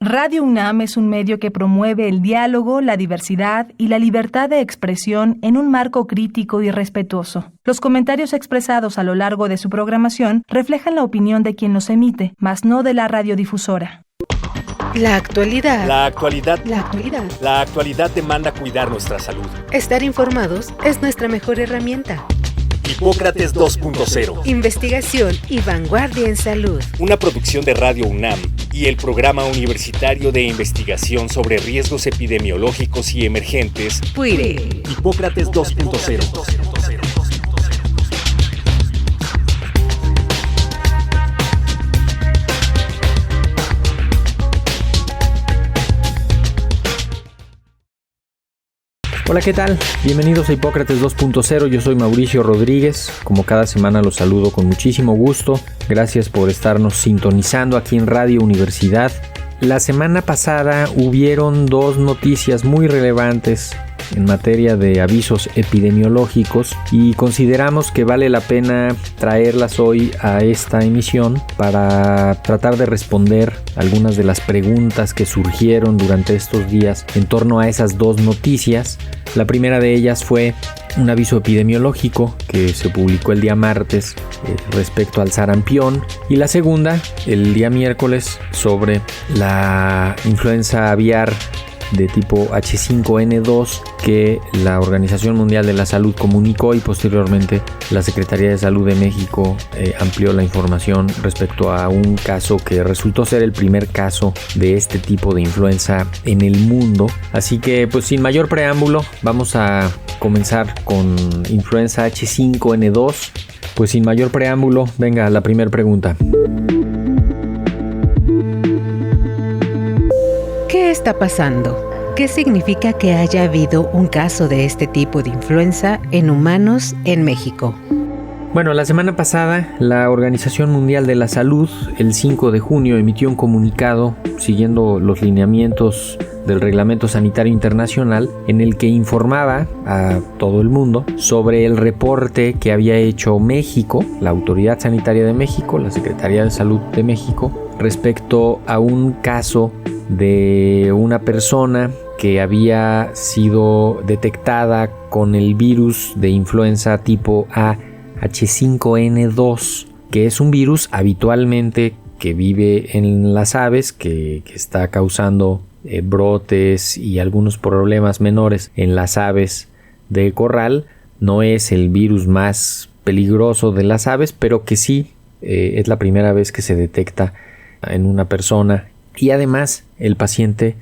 Radio UNAM es un medio que promueve el diálogo, la diversidad y la libertad de expresión en un marco crítico y respetuoso. Los comentarios expresados a lo largo de su programación reflejan la opinión de quien los emite, mas no de la radiodifusora. La actualidad. La actualidad. La actualidad. La actualidad demanda cuidar nuestra salud. Estar informados es nuestra mejor herramienta. Hipócrates 2.0. Investigación y vanguardia en salud. Una producción de Radio UNAM y el Programa Universitario de Investigación sobre Riesgos Epidemiológicos y Emergentes. PUIRE. Hipócrates 2.0. Hola, ¿qué tal? Bienvenidos a Hipócrates 2.0, yo soy Mauricio Rodríguez, como cada semana los saludo con muchísimo gusto, gracias por estarnos sintonizando aquí en Radio Universidad. La semana pasada hubieron dos noticias muy relevantes en materia de avisos epidemiológicos y consideramos que vale la pena traerlas hoy a esta emisión para tratar de responder algunas de las preguntas que surgieron durante estos días en torno a esas dos noticias. La primera de ellas fue un aviso epidemiológico que se publicó el día martes respecto al sarampión, y la segunda el día miércoles sobre la influenza aviar de tipo H5N2 que la Organización Mundial de la Salud comunicó, y posteriormente la Secretaría de Salud de México amplió la información respecto a un caso que resultó ser el primer caso de este tipo de influenza en el mundo. Así que pues sin mayor preámbulo vamos a comenzar con influenza H5N2. Pues sin mayor preámbulo, venga la primera pregunta. ¿Qué está pasando? ¿Qué significa que haya habido un caso de este tipo de influenza en humanos en México? Bueno, la semana pasada la Organización Mundial de la Salud, el 5 de junio, emitió un comunicado siguiendo los lineamientos del Reglamento Sanitario Internacional, en el que informaba a todo el mundo sobre el reporte que había hecho México, la Autoridad Sanitaria de México, la Secretaría de Salud de México, respecto a un caso de una persona que había sido detectada con el virus de influenza tipo A H5N2, que es un virus habitualmente que vive en las aves, que está causando brotes y algunos problemas menores en las aves de corral. No es el virus más peligroso de las aves, pero que sí es la primera vez que se detecta en una persona. Y además el paciente,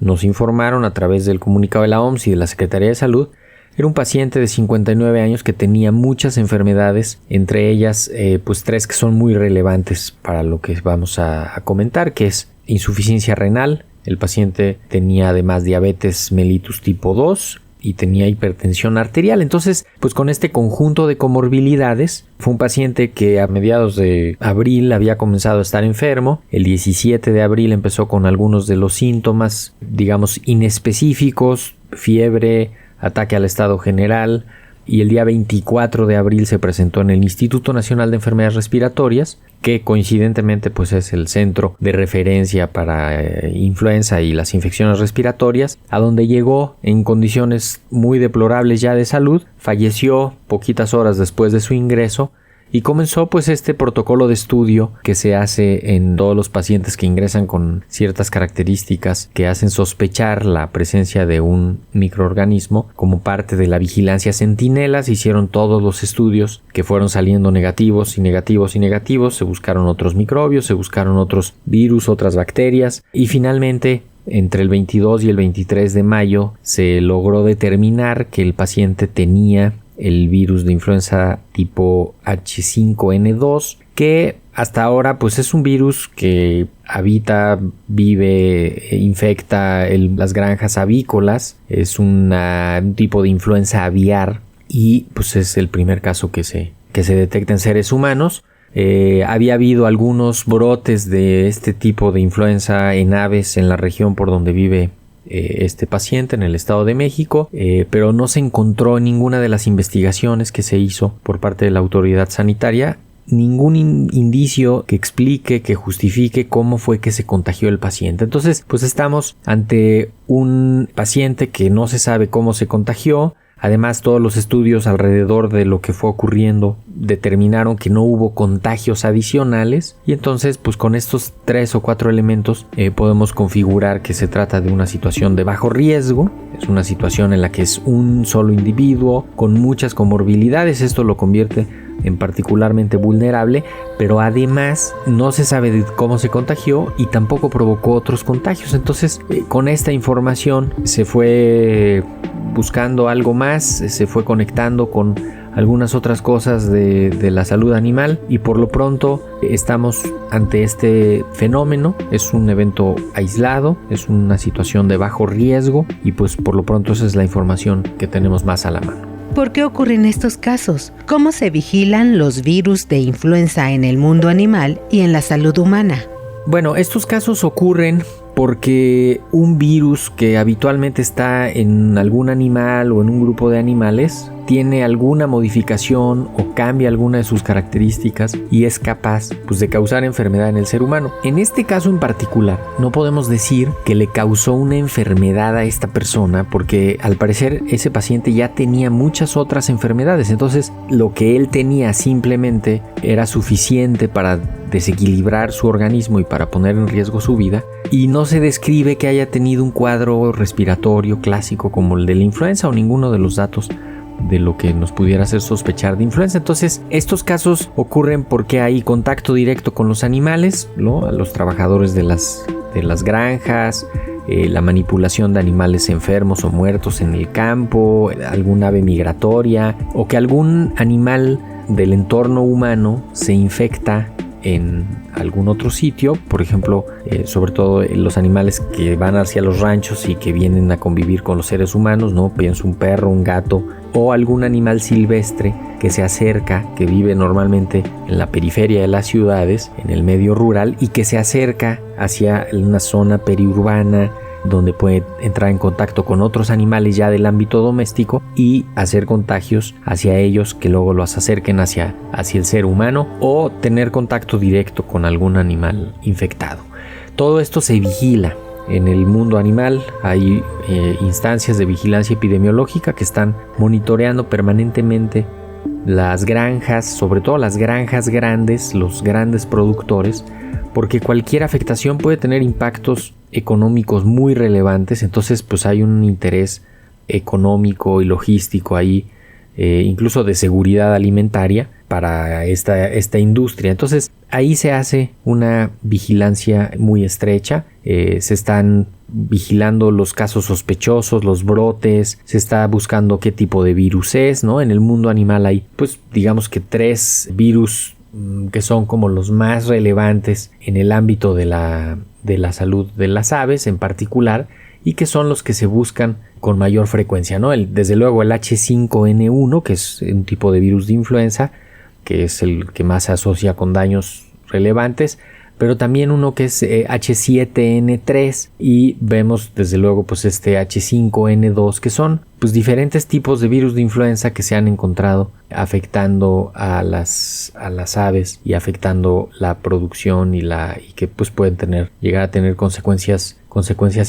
nos informaron a través del comunicado de la OMS y de la Secretaría de Salud, era un paciente de 59 años que tenía muchas enfermedades, entre ellas pues 3 que son muy relevantes para lo que vamos a comentar, que es insuficiencia renal. El paciente tenía además diabetes mellitus tipo 2 y tenía hipertensión arterial. Entonces, pues con este conjunto de comorbilidades, fue un paciente que a mediados de abril había comenzado a estar enfermo. El 17 de abril empezó con algunos de los síntomas, digamos, inespecíficos, fiebre, ataque al estado general, y el día 24 de abril se presentó en el Instituto Nacional de Enfermedades Respiratorias, que coincidentemente pues es el centro de referencia para influenza y las infecciones respiratorias, a donde llegó en condiciones muy deplorables ya de salud. Falleció poquitas horas después de su ingreso y comenzó pues este protocolo de estudio que se hace en todos los pacientes que ingresan con ciertas características que hacen sospechar la presencia de un microorganismo. Como parte de la vigilancia centinela se hicieron todos los estudios que fueron saliendo negativos y negativos y negativos. Se buscaron otros microbios, se buscaron otros virus, otras bacterias, y finalmente entre el 22 y el 23 de mayo se logró determinar que el paciente tenía el virus de influenza tipo H5N2, que hasta ahora pues es un virus que habita, vive, infecta las granjas avícolas. Es un tipo de influenza aviar y pues es el primer caso que se detecta en seres humanos. Había habido algunos brotes de este tipo de influenza en aves en la región por donde vive este paciente, en el Estado de México, pero no se encontró en ninguna de las investigaciones que se hizo por parte de la autoridad sanitaria ningún indicio que explique, que justifique cómo fue que se contagió el paciente. Entonces, pues estamos ante un paciente que no se sabe cómo se contagió. Además, todos los estudios alrededor de lo que fue ocurriendo determinaron que no hubo contagios adicionales, y entonces pues con estos 3 o 4 elementos podemos configurar que se trata de una situación de bajo riesgo. Es una situación en la que es un solo individuo con muchas comorbilidades. Esto lo convierte en particularmente vulnerable, pero además no se sabe de cómo se contagió y tampoco provocó otros contagios. Entonces, con esta información se fue buscando algo más, se fue conectando con algunas otras cosas de la salud animal, y por lo pronto estamos ante este fenómeno. Es un evento aislado, es una situación de bajo riesgo, y pues por lo pronto esa es la información que tenemos más a la mano. ¿Por qué ocurren estos casos? ¿Cómo se vigilan los virus de influenza en el mundo animal y en la salud humana? Bueno, estos casos ocurren porque un virus que habitualmente está en algún animal o en un grupo de animales tiene alguna modificación o cambia alguna de sus características y es capaz pues de causar enfermedad en el ser humano. En este caso en particular no podemos decir que le causó una enfermedad a esta persona, porque al parecer ese paciente ya tenía muchas otras enfermedades. Entonces lo que él tenía simplemente era suficiente para desequilibrar su organismo y para poner en riesgo su vida, y no se describe que haya tenido un cuadro respiratorio clásico como el de la influenza o ninguno de los datos de lo que nos pudiera hacer sospechar de influenza. Entonces, estos casos ocurren porque hay contacto directo con los animales, ¿no? Los trabajadores de las granjas, la manipulación de animales enfermos o muertos en el campo, algún ave migratoria, o que algún animal del entorno humano se infecta en algún otro sitio. Por ejemplo, sobre todo los animales que van hacia los ranchos y que vienen a convivir con los seres humanos, ¿no? Pienso un perro, un gato o algún animal silvestre que se acerca, que vive normalmente en la periferia de las ciudades, en el medio rural, y que se acerca hacia una zona periurbana donde puede entrar en contacto con otros animales ya del ámbito doméstico y hacer contagios hacia ellos que luego los acerquen hacia el ser humano, o tener contacto directo con algún animal infectado. Todo esto se vigila. En el mundo animal hay instancias de vigilancia epidemiológica que están monitoreando permanentemente las granjas, sobre todo las granjas grandes, los grandes productores, porque cualquier afectación puede tener impactos económicos muy relevantes. Entonces pues hay un interés económico y logístico ahí, incluso de seguridad alimentaria para esta industria. Entonces ahí se hace una vigilancia muy estrecha. Se están vigilando los casos sospechosos, los brotes, se está buscando qué tipo de virus es, ¿no? En el mundo animal hay pues digamos que 3 virus que son como los más relevantes en el ámbito de la salud de las aves en particular, y que son los que se buscan con mayor frecuencia, ¿no? Desde luego el H5N1, que es un tipo de virus de influenza, que es el que más se asocia con daños relevantes, pero también uno que es H7N3, y vemos desde luego pues este H5N2, que son pues diferentes tipos de virus de influenza que se han encontrado afectando a las aves y afectando la producción y que pues pueden llegar a tener consecuencias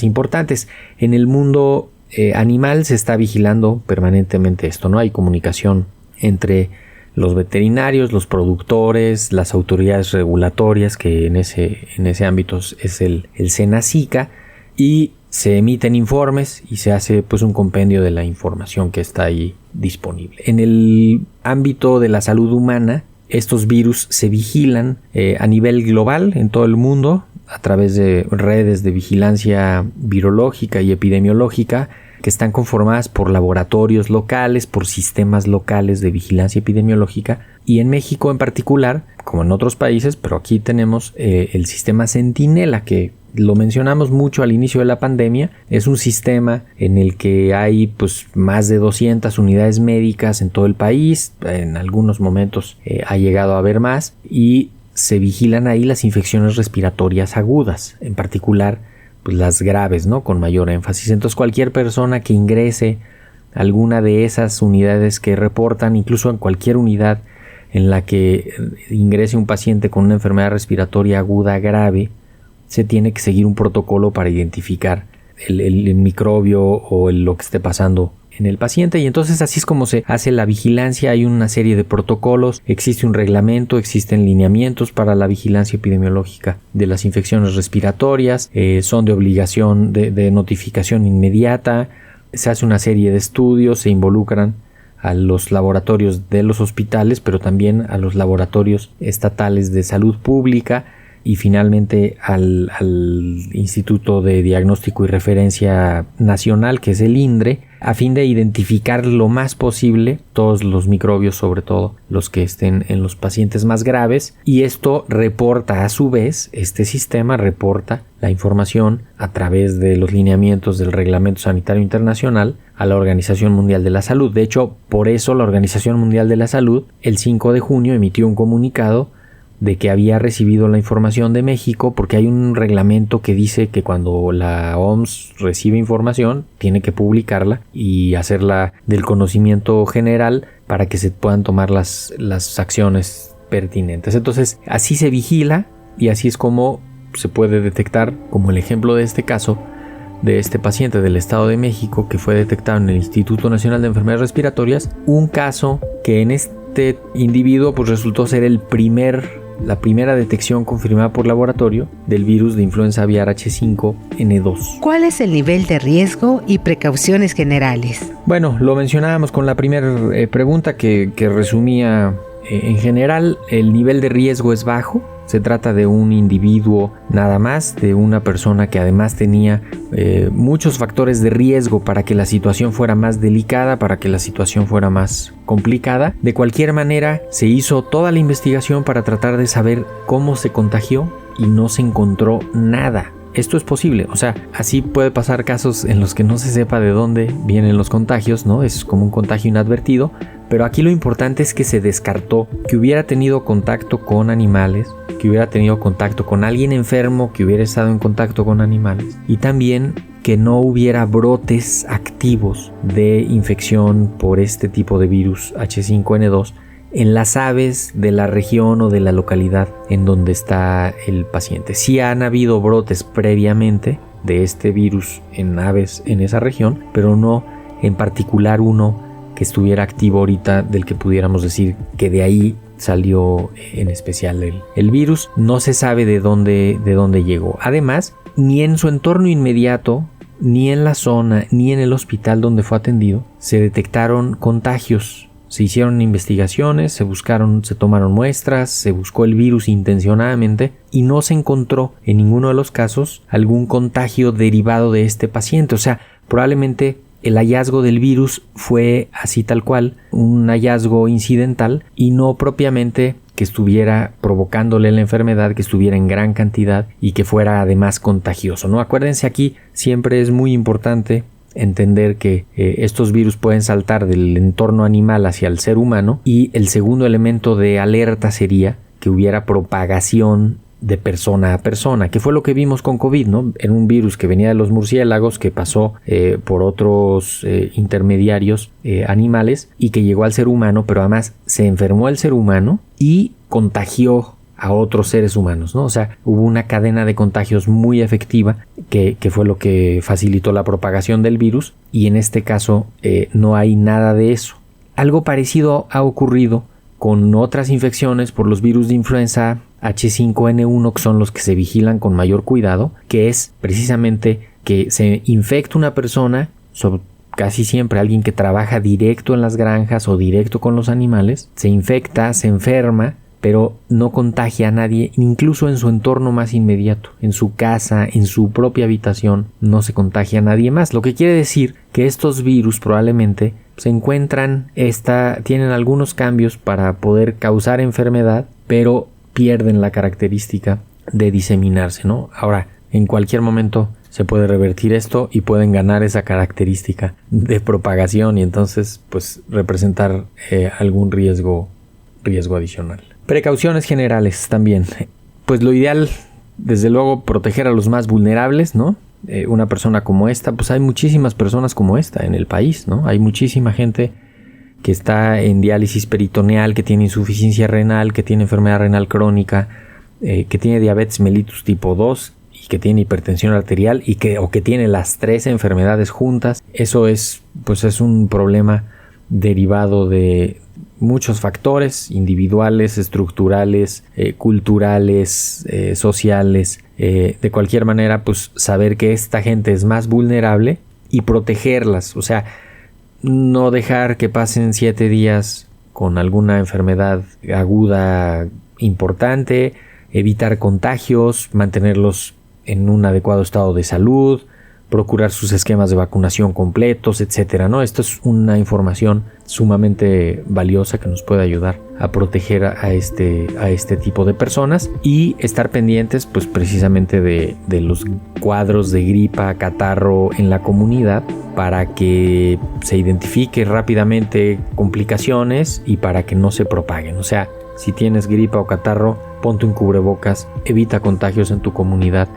importantes. En el mundo animal se está vigilando permanentemente esto, ¿no? Hay comunicación entre los veterinarios, los productores, las autoridades regulatorias, que en ese ámbito es el SENASICA, y se emiten informes y se hace pues un compendio de la información que está ahí disponible. En el ámbito de la salud humana, estos virus se vigilan a nivel global en todo el mundo a través de redes de vigilancia virológica y epidemiológica que están conformadas por laboratorios locales, por sistemas locales de vigilancia epidemiológica, y en México en particular, como en otros países, pero aquí tenemos el sistema Centinela, que lo mencionamos mucho al inicio de la pandemia. Es un sistema en el que hay pues más de 200 unidades médicas en todo el país. En algunos momentos ha llegado a haber más, y se vigilan ahí las infecciones respiratorias agudas, en particular pues las graves, ¿no? Con mayor énfasis. Entonces cualquier persona que ingrese a alguna de esas unidades que reportan, incluso en cualquier unidad en la que ingrese un paciente con una enfermedad respiratoria aguda grave, se tiene que seguir un protocolo para identificar el microbio o lo que esté pasando en el paciente, y entonces así es como se hace la vigilancia. Hay una serie de protocolos, existe un reglamento, existen lineamientos para la vigilancia epidemiológica de las infecciones respiratorias, son de obligación de notificación inmediata, se hace una serie de estudios, se involucran a los laboratorios de los hospitales, pero también a los laboratorios estatales de salud pública y finalmente al Instituto de Diagnóstico y Referencia Nacional, que es el INDRE, a fin de identificar lo más posible todos los microbios, sobre todo los que estén en los pacientes más graves, y esto reporta a su vez, este sistema reporta la información a través de los lineamientos del Reglamento Sanitario Internacional a la Organización Mundial de la Salud. De hecho, por eso la Organización Mundial de la Salud el 5 de junio emitió un comunicado de que había recibido la información de México, porque hay un reglamento que dice que cuando la OMS recibe información tiene que publicarla y hacerla del conocimiento general para que se puedan tomar las acciones pertinentes. Entonces así se vigila y así es como se puede detectar, como el ejemplo de este caso de este paciente del Estado de México que fue detectado en el Instituto Nacional de Enfermedades Respiratorias, un caso que en este individuo pues resultó ser la primera detección confirmada por laboratorio del virus de influenza aviar H5N2. ¿Cuál es el nivel de riesgo y precauciones generales? Bueno, lo mencionábamos con la primera pregunta que resumía en general, el nivel de riesgo es bajo. Se trata de un individuo nada más, de una persona que además tenía muchos factores de riesgo para que la situación fuera más delicada, para que la situación fuera más complicada. De cualquier manera, se hizo toda la investigación para tratar de saber cómo se contagió y no se encontró nada. Esto es posible, o sea, así puede pasar casos en los que no se sepa de dónde vienen los contagios, ¿no? Es como un contagio inadvertido, pero aquí lo importante es que se descartó que hubiera tenido contacto con animales, que hubiera tenido contacto con alguien enfermo, que hubiera estado en contacto con animales, y también que no hubiera brotes activos de infección por este tipo de virus H5N2 en las aves de la región o de la localidad en donde está el paciente. Sí han habido brotes previamente de este virus en aves en esa región, pero no en particular uno que estuviera activo ahorita del que pudiéramos decir que de ahí salió en especial el virus. No se sabe de dónde llegó. Además, ni en su entorno inmediato, ni en la zona, ni en el hospital donde fue atendido, se detectaron contagios. Se hicieron investigaciones, se tomaron muestras, se buscó el virus intencionadamente y no se encontró en ninguno de los casos algún contagio derivado de este paciente. O sea, probablemente el hallazgo del virus fue así tal cual, un hallazgo incidental y no propiamente que estuviera provocándole la enfermedad, que estuviera en gran cantidad y que fuera además contagioso, ¿no? Acuérdense, aquí siempre es muy importante entender que estos virus pueden saltar del entorno animal hacia el ser humano, y el segundo elemento de alerta sería que hubiera propagación de persona a persona, que fue lo que vimos con COVID, ¿no? Era un virus que venía de los murciélagos, que pasó por otros intermediarios animales y que llegó al ser humano, pero además se enfermó el ser humano y contagió a otros seres humanos, ¿no? O sea, hubo una cadena de contagios muy efectiva que fue lo que facilitó la propagación del virus, y en este caso no hay nada de eso. Algo parecido ha ocurrido con otras infecciones por los virus de influenza H5N1, que son los que se vigilan con mayor cuidado, que es precisamente que se infecta una persona, casi siempre alguien que trabaja directo en las granjas o directo con los animales, se infecta, se enferma, pero no contagia a nadie, incluso en su entorno más inmediato, en su casa, en su propia habitación, no se contagia a nadie más. Lo que quiere decir que estos virus probablemente se encuentran, tienen algunos cambios para poder causar enfermedad, pero pierden la característica de diseminarse, ¿no? Ahora, en cualquier momento se puede revertir esto y pueden ganar esa característica de propagación y entonces pues representar algún riesgo adicional. Precauciones generales también. Pues lo ideal, desde luego, proteger a los más vulnerables, ¿no? Una persona como esta, pues hay muchísimas personas como esta en el país, ¿no? Hay muchísima gente que está en diálisis peritoneal, que tiene insuficiencia renal, que tiene enfermedad renal crónica, que tiene diabetes mellitus tipo 2 y que tiene hipertensión arterial o que tiene las 3 enfermedades juntas. Eso es un problema derivado de muchos factores individuales, estructurales, culturales, sociales. De cualquier manera, pues saber que esta gente es más vulnerable y protegerlas, o sea, no dejar que pasen 7 días con alguna enfermedad aguda importante, evitar contagios, mantenerlos en un adecuado estado de salud, procurar sus esquemas de vacunación completos, etcétera, ¿no? Esto es una información sumamente valiosa que nos puede ayudar a proteger a este tipo de personas y estar pendientes, pues precisamente de los cuadros de gripa, catarro en la comunidad para que se identifique rápidamente complicaciones y para que no se propaguen. O sea, si tienes gripa o catarro, ponte un cubrebocas, evita contagios en tu comunidad.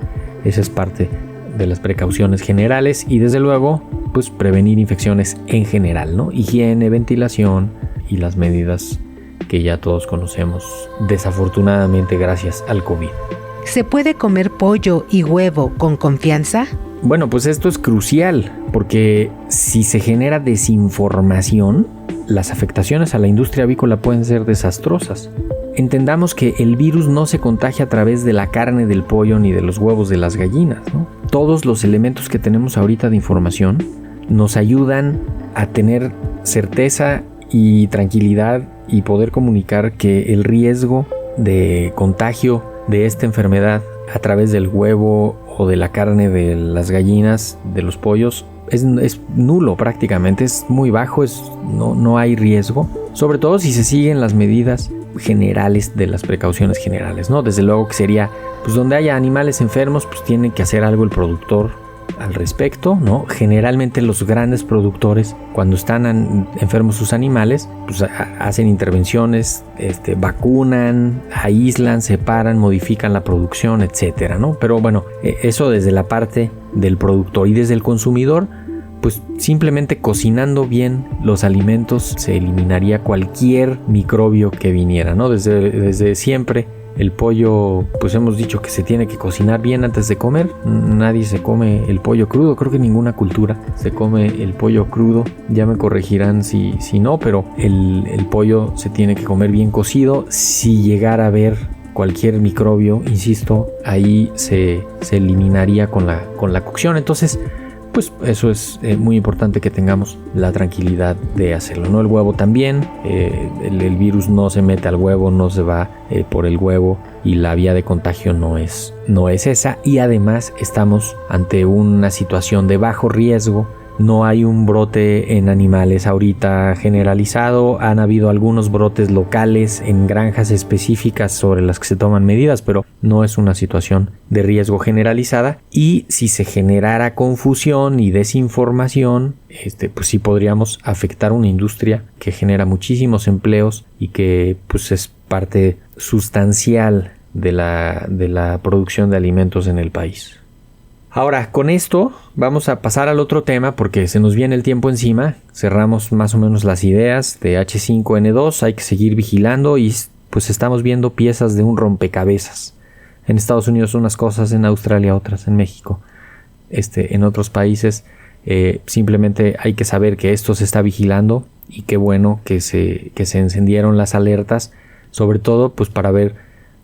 Esa es parte de las precauciones generales y desde luego pues prevenir infecciones en general, ¿no? Higiene, ventilación y las medidas que ya todos conocemos desafortunadamente gracias al COVID. ¿Se puede comer pollo y huevo con confianza? Bueno, pues esto es crucial porque si se genera desinformación, las afectaciones a la industria avícola pueden ser desastrosas. Entendamos que el virus no se contagia a través de la carne del pollo ni de los huevos de las gallinas, ¿no? Todos los elementos que tenemos ahorita de información nos ayudan a tener certeza y tranquilidad y poder comunicar que el riesgo de contagio de esta enfermedad a través del huevo o de la carne de las gallinas, de los pollos, es nulo prácticamente, es muy bajo, no hay riesgo, sobre todo si se siguen las medidas generales de las precauciones generales, ¿no? Desde luego que sería, pues donde haya animales enfermos, pues tiene que hacer algo el productor al respecto, ¿no? Generalmente los grandes productores, cuando están enfermos sus animales, pues hacen intervenciones, vacunan, aíslan, separan, modifican la producción, etcétera, ¿no? Pero bueno, eso desde la parte del productor y desde el consumidor, pues simplemente cocinando bien los alimentos se eliminaría cualquier microbio que viniera, ¿no? Desde siempre el pollo, pues hemos dicho que se tiene que cocinar bien antes de comer. Nadie se come el pollo crudo, creo que ninguna cultura se come el pollo crudo. Ya me corregirán si no, pero el pollo se tiene que comer bien cocido. Si llegara a haber cualquier microbio, insisto, ahí se eliminaría con la cocción. Entonces, pues eso es muy importante que tengamos la tranquilidad de hacerlo, ¿no? El huevo también, el virus no se mete al huevo, no se va por el huevo y la vía de contagio no es esa, y además estamos ante una situación de bajo riesgo. No hay un brote en animales ahorita generalizado, han habido algunos brotes locales en granjas específicas sobre las que se toman medidas, pero no es una situación de riesgo generalizada. Y si se generara confusión y desinformación, pues sí podríamos afectar una industria que genera muchísimos empleos y que pues es parte sustancial de la producción de alimentos en el país. Ahora, con esto vamos a pasar al otro tema porque se nos viene el tiempo encima. Cerramos más o menos las ideas de H5N2. Hay que seguir vigilando y pues estamos viendo piezas de un rompecabezas. En Estados Unidos unas cosas, en Australia otras, en México. En otros países simplemente hay que saber que esto se está vigilando y qué bueno que se encendieron las alertas. Sobre todo pues para ver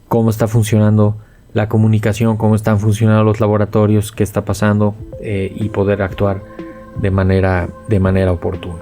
cómo está funcionando la comunicación, cómo están funcionando los laboratorios, qué está pasando y poder actuar de manera oportuna.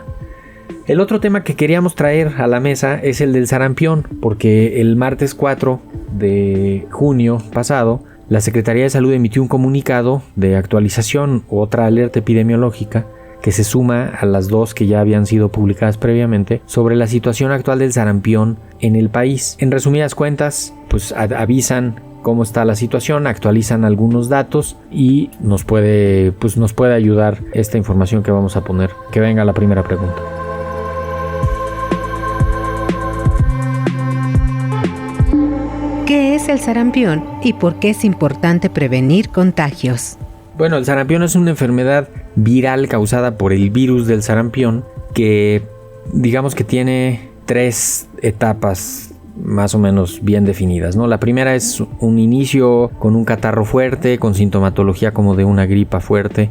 El otro tema que queríamos traer a la mesa es el del sarampión, porque el martes 4 de junio pasado la Secretaría de Salud emitió un comunicado de actualización, otra alerta epidemiológica que se suma a las 2 que ya habían sido publicadas previamente sobre la situación actual del sarampión en el país. En resumidas cuentas, pues avisan cómo está la situación, actualizan algunos datos y nos puede ayudar esta información que vamos a poner. Que venga la primera pregunta. ¿Qué es el sarampión y por qué es importante prevenir contagios? Bueno, el sarampión es una enfermedad viral causada por el virus del sarampión que digamos que tiene 3 etapas más o menos bien definidas, ¿no? La primera es un inicio con un catarro fuerte, con sintomatología como de una gripa fuerte.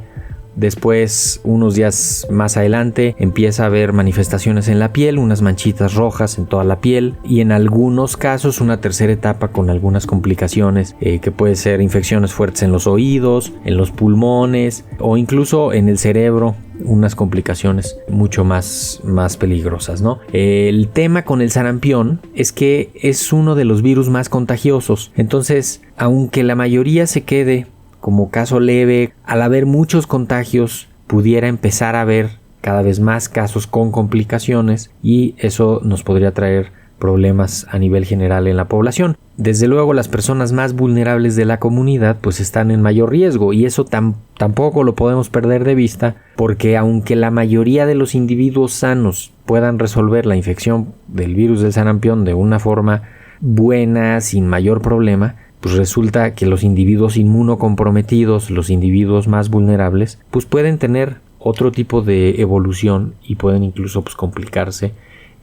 Después, unos días más adelante, empieza a haber manifestaciones en la piel, unas manchitas rojas en toda la piel, y en algunos casos una tercera etapa con algunas complicaciones que puede ser infecciones fuertes en los oídos, en los pulmones o incluso en el cerebro, unas complicaciones mucho más peligrosas, ¿no? El tema con el sarampión es que es uno de los virus más contagiosos. Entonces, aunque la mayoría se quede como caso leve, al haber muchos contagios pudiera empezar a haber cada vez más casos con complicaciones y eso nos podría traer problemas a nivel general en la población. Desde luego las personas más vulnerables de la comunidad pues están en mayor riesgo y eso tampoco lo podemos perder de vista, porque aunque la mayoría de los individuos sanos puedan resolver la infección del virus del sarampión de una forma buena, sin mayor problema, pues resulta que los individuos inmunocomprometidos, los individuos más vulnerables, pues pueden tener otro tipo de evolución y pueden incluso pues complicarse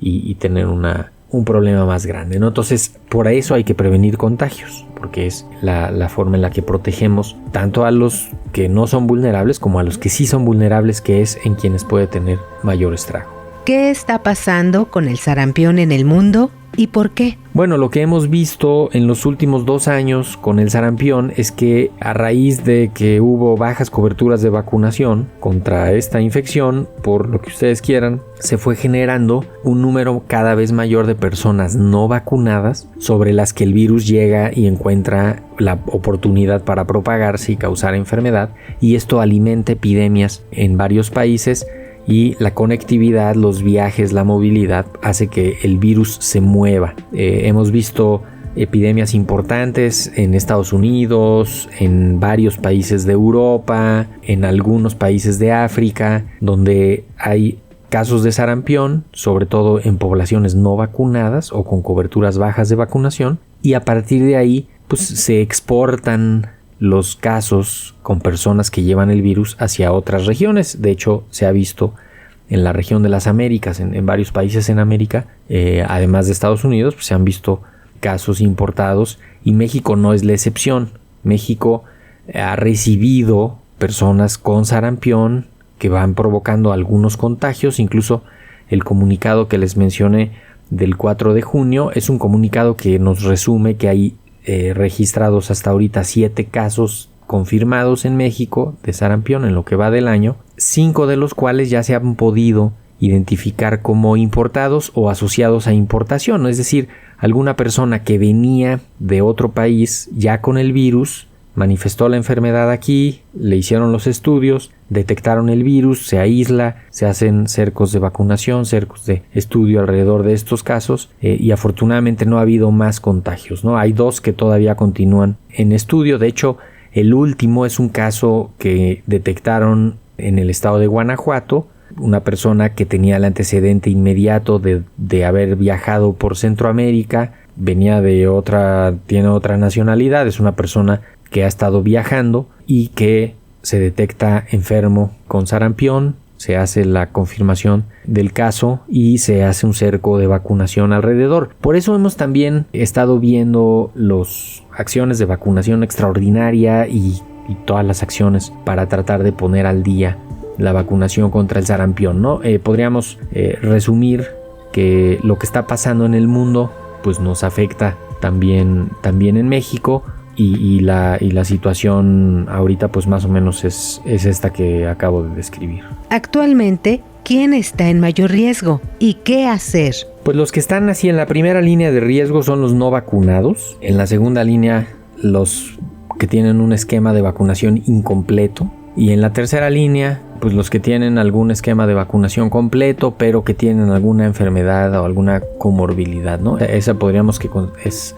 y tener un problema más grande, ¿no? Entonces, por eso hay que prevenir contagios, porque es la forma en la que protegemos tanto a los que no son vulnerables como a los que sí son vulnerables, que es en quienes puede tener mayor estrago. ¿Qué está pasando con el sarampión en el mundo y por qué? Bueno, lo que hemos visto en los últimos 2 años con el sarampión es que a raíz de que hubo bajas coberturas de vacunación contra esta infección, por lo que ustedes quieran, se fue generando un número cada vez mayor de personas no vacunadas sobre las que el virus llega y encuentra la oportunidad para propagarse y causar enfermedad, y esto alimenta epidemias en varios países. Y la conectividad, los viajes, la movilidad hace que el virus se mueva. Hemos visto epidemias importantes en Estados Unidos, en varios países de Europa, en algunos países de África, donde hay casos de sarampión, sobre todo en poblaciones no vacunadas o con coberturas bajas de vacunación, y a partir de ahí pues se exportan los casos con personas que llevan el virus hacia otras regiones. De hecho, se ha visto en la región de las Américas, en varios países en América, además de Estados Unidos, pues se han visto casos importados y México no es la excepción. México ha recibido personas con sarampión que van provocando algunos contagios. Incluso el comunicado que les mencioné del 4 de junio es un comunicado que nos resume que hay registrados hasta ahorita 7 casos confirmados en México de sarampión en lo que va del año, 5 de los cuales ya se han podido identificar como importados o asociados a importación, es decir, alguna persona que venía de otro país ya con el virus, manifestó la enfermedad aquí, le hicieron los estudios, detectaron el virus, se aísla, se hacen cercos de vacunación, cercos de estudio alrededor de estos casos y afortunadamente no ha habido más contagios, ¿no? Hay 2 que todavía continúan en estudio. De hecho, el último es un caso que detectaron en el estado de Guanajuato, una persona que tenía el antecedente inmediato de haber viajado por Centroamérica, venía tiene otra nacionalidad, es una persona que ha estado viajando y que se detecta enfermo con sarampión, se hace la confirmación del caso y se hace un cerco de vacunación alrededor. Por eso hemos también estado viendo las acciones de vacunación extraordinaria y todas las acciones para tratar de poner al día la vacunación contra el sarampión, ¿no? Podríamos resumir que lo que está pasando en el mundo pues nos afecta también en México. Y la situación ahorita pues más o menos es esta que acabo de describir. Actualmente, ¿quién está en mayor riesgo y qué hacer? Pues los que están así en la primera línea de riesgo son los no vacunados. En la segunda línea, los que tienen un esquema de vacunación incompleto. Y en la tercera línea, pues los que tienen algún esquema de vacunación completo, pero que tienen alguna enfermedad o alguna comorbilidad, ¿no? Esa podríamos que es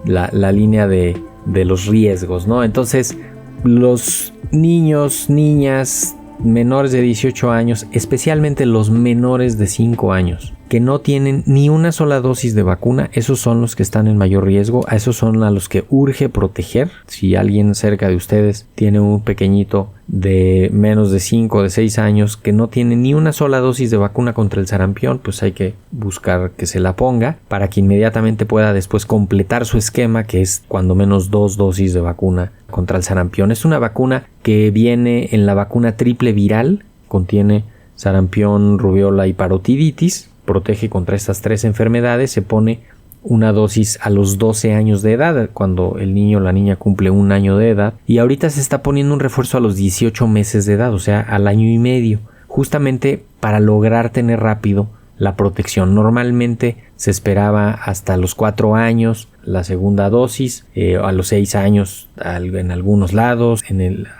la línea de los riesgos, ¿no? Entonces, los niños, niñas menores de 18 años, especialmente los menores de 5 años, que no tienen ni una sola dosis de vacuna, esos son los que están en mayor riesgo, a esos son a los que urge proteger. Si alguien cerca de ustedes tiene un pequeñito de menos de 5 o de 6 años que no tiene ni una sola dosis de vacuna contra el sarampión, pues hay que buscar que se la ponga para que inmediatamente pueda después completar su esquema, que es cuando menos 2 dosis de vacuna contra el sarampión. Es una vacuna que viene en la vacuna triple viral, contiene sarampión, rubiola y parotiditis, protege contra estas 3 enfermedades, se pone una dosis a los 12 años de edad, cuando el niño o la niña cumple 1 año de edad, y ahorita se está poniendo un refuerzo a los 18 meses de edad, o sea, al año y medio, justamente para lograr tener rápido la protección. Normalmente se esperaba hasta los 4 años la segunda dosis, a los 6 años en algunos lados,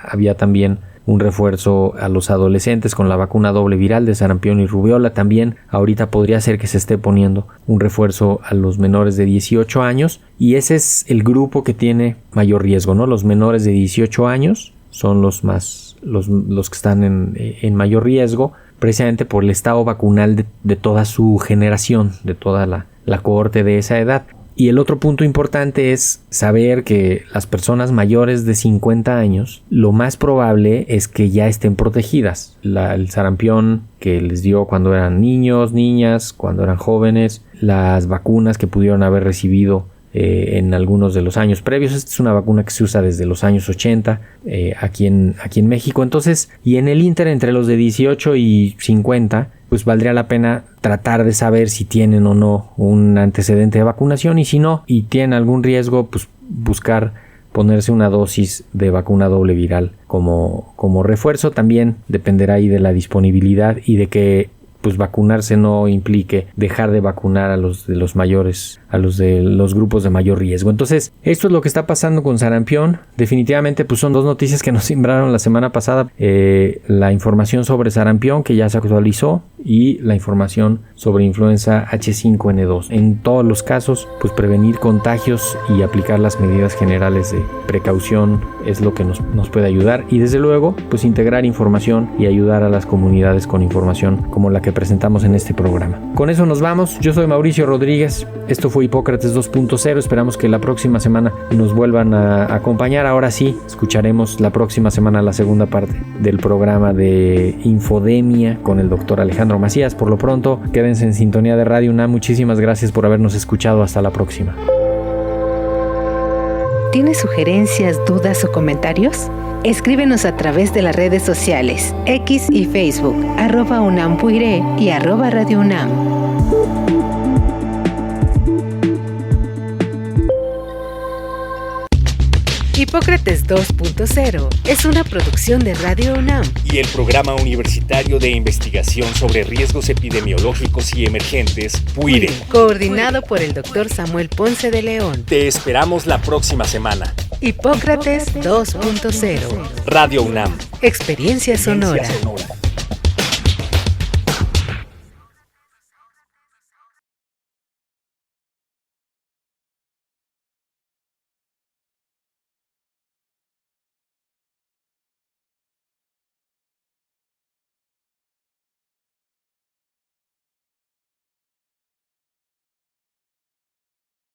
había también un refuerzo a los adolescentes con la vacuna doble viral de sarampión y rubiola. También ahorita podría ser que se esté poniendo un refuerzo a los menores de 18 años, y ese es el grupo que tiene mayor riesgo, ¿no? Los menores de 18 años son los que están en mayor riesgo, precisamente por el estado vacunal de toda su generación, de toda la cohorte de esa edad. Y el otro punto importante es saber que las personas mayores de 50 años, lo más probable es que ya estén protegidas. El sarampión que les dio cuando eran niños, niñas, cuando eran jóvenes, las vacunas que pudieron haber recibido en algunos de los años previos. Esta es una vacuna que se usa desde los años 80 aquí en México. Entonces, y en el ínter entre los de 18 y 50, pues valdría la pena tratar de saber si tienen o no un antecedente de vacunación, y si no, y tienen algún riesgo, pues buscar ponerse una dosis de vacuna doble viral como refuerzo. También dependerá ahí de la disponibilidad y de que pues vacunarse no implique dejar de vacunar a los de los mayores, a los de los grupos de mayor riesgo. Entonces, esto es lo que está pasando con sarampión. Definitivamente, pues son 2 noticias que nos sembraron la semana pasada. La información sobre sarampión, que ya se actualizó, y la información sobre influenza H5N2. En todos los casos, pues prevenir contagios y aplicar las medidas generales de precaución es lo que nos puede ayudar. Y desde luego, pues integrar información y ayudar a las comunidades con información como la que presentamos en este programa. Con eso nos vamos. Yo soy Mauricio Rodríguez. Esto fue Hipócrates 2.0. Esperamos que la próxima semana nos vuelvan a acompañar. Ahora sí, escucharemos la próxima semana la segunda parte del programa de Infodemia con el doctor Alejandro Macías. Por lo pronto, quédense en sintonía de Radio UNAM. Muchísimas gracias por habernos escuchado. Hasta la próxima. ¿Tienes sugerencias, dudas o comentarios? Escríbenos a través de las redes sociales X y Facebook, @UNAMPuiré y @Radio UNAM. Hipócrates 2.0 es una producción de Radio UNAM y el Programa Universitario de Investigación sobre Riesgos Epidemiológicos y Emergentes, PUIRE, coordinado por el Dr. Samuel Ponce de León. Te esperamos la próxima semana. Hipócrates 2.0. Radio UNAM. Experiencia sonora.